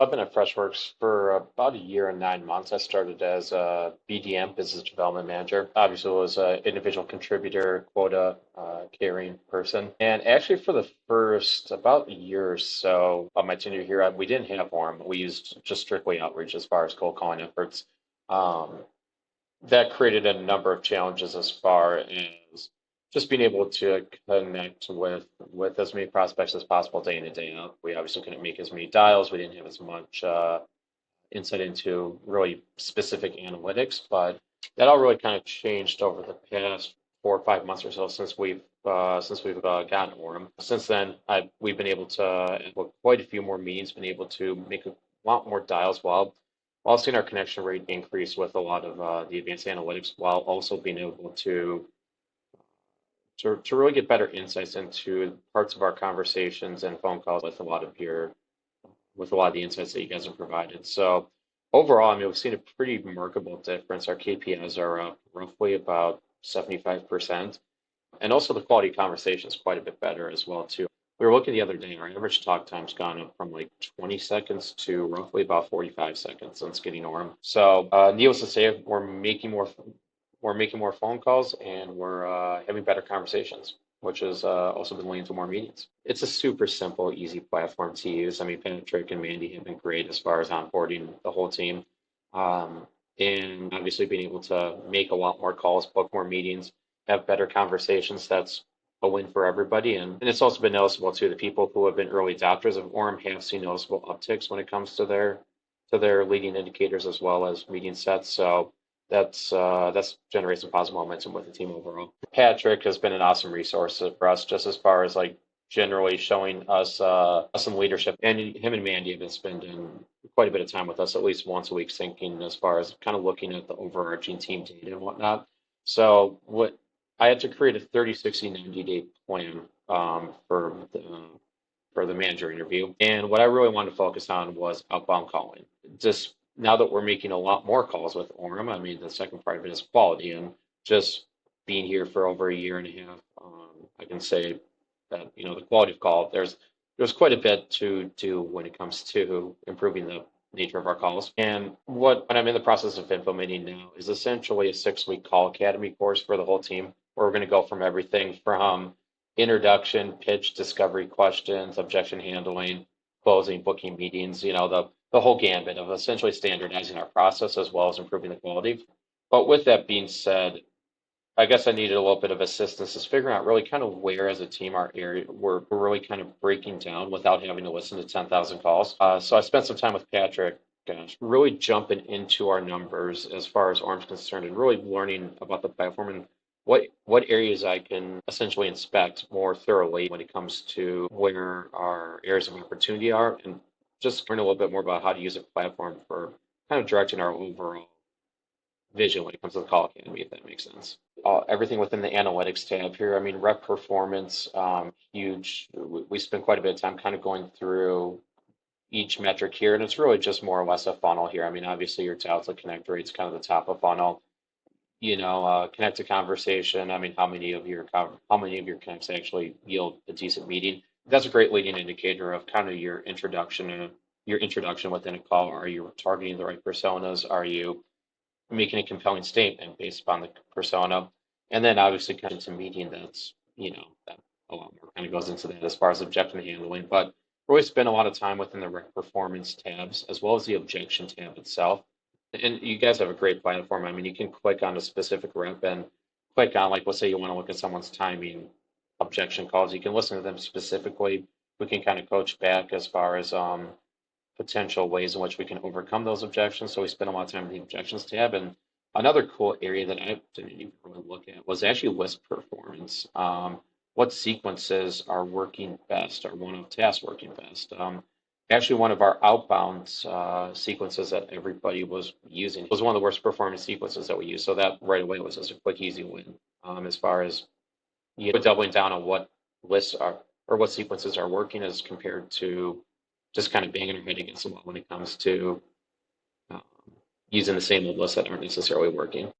I've been at Freshworks for about a year and 9 months. I started as a BDM, business development manager. Obviously, was an individual contributor, quota carrying person. And actually, for the first about a year or so of my tenure here, we didn't have Orum. We used just strictly outreach as far as cold calling efforts. Um, that created a number of challenges as far as just being able to connect with as many prospects as possible day in and day out. We obviously couldn't make as many dials. We didn't have as much insight into really specific analytics, but that all really kind of changed over the past 4 or 5 months or so since we've gotten Orem. Since then, we've been able to book quite a few more meetings, been able to make a lot more dials while seeing our connection rate increase with a lot of the advanced analytics, while also being able to really get better insights into parts of our conversations and phone calls with a lot of the insights that you guys have provided. So overall, I mean, we've seen a pretty remarkable difference. Our KPIs are up roughly about 75%. And also the quality of conversation is quite a bit better as well, too. We were looking the other day, our average talk time's gone up from like 20 seconds to roughly about 45 seconds since getting Orem. So needless to say, we're making more phone calls and we're having better conversations, which has also been leading to more meetings. It's a super simple, easy platform to use. I mean, Patrick and Mandy have been great as far as onboarding the whole team. Um, and obviously being able to make a lot more calls, book more meetings, have better conversations. That's a win for everybody. And it's also been noticeable too. The people who have been early adopters of Orem have seen noticeable upticks when it comes to their leading indicators as well as meeting sets. So that's generates some positive momentum with the team overall. Patrick has been an awesome resource for us, just as far as like generally showing us some leadership. And him and Mandy have been spending quite a bit of time with us, at least once a week, thinking as far as kind of looking at the overarching team data and whatnot. So what I had to create a 30, 60, 90-day plan for the manager interview. And what I really wanted to focus on was outbound calling. Just now that we're making a lot more calls with Orem, I mean, the second part of it is quality. And just being here for over a year and a half, I can say that, the quality of call, there's quite a bit to do when it comes to improving the nature of our calls. And what I'm in the process of implementing now is essentially a 6-week call academy course for the whole team, where we're going to go from everything from introduction, pitch, discovery questions, objection handling, closing, booking meetings, the whole gambit of essentially standardizing our process as well as improving the quality. But with that being said, I guess I needed a little bit of assistance is figuring out really kind of where as a team our area we're really kind of breaking down without having to listen to 10,000 calls. So I spent some time with Patrick, gosh, really jumping into our numbers as far as Orm's concerned and really learning about the platform and what areas I can essentially inspect more thoroughly when it comes to where our areas of opportunity are, and just learn a little bit more about how to use a platform for kind of directing our overall vision when it comes to the call academy, if that makes sense. Everything within the analytics tab here, I mean, rep performance, huge. We spend quite a bit of time kind of going through each metric here, and it's really just more or less a funnel here. I mean, obviously your to connect rate's kind of the top of funnel. Connect to conversation. I mean, how many of your connects actually yield a decent meeting? That's a great leading indicator of kind of your introduction within a call. Are you targeting the right personas? Are you making a compelling statement based upon the persona? And then obviously kind of to meeting, that a lot more kind of goes into that as far as objection handling. But really spend a lot of time within the rec performance tabs as well as the objection tab itself. And you guys have a great platform. I mean, you can click on a specific rep and click on, like, let's say you want to look at someone's timing objection calls. You can listen to them specifically. We can kind of coach back as far as potential ways in which we can overcome those objections. So we spend a lot of time in the objections tab. And another cool area that I didn't even really look at was actually list performance. What sequences are working best? Are one of tasks working best? Actually, one of our outbound sequences that everybody was using was one of the worst performing sequences that we used. So that right away was just a quick, easy win as far as doubling down on what lists are or what sequences are working as compared to just kind of banging our head against the wall when it comes to using the same old lists that aren't necessarily working.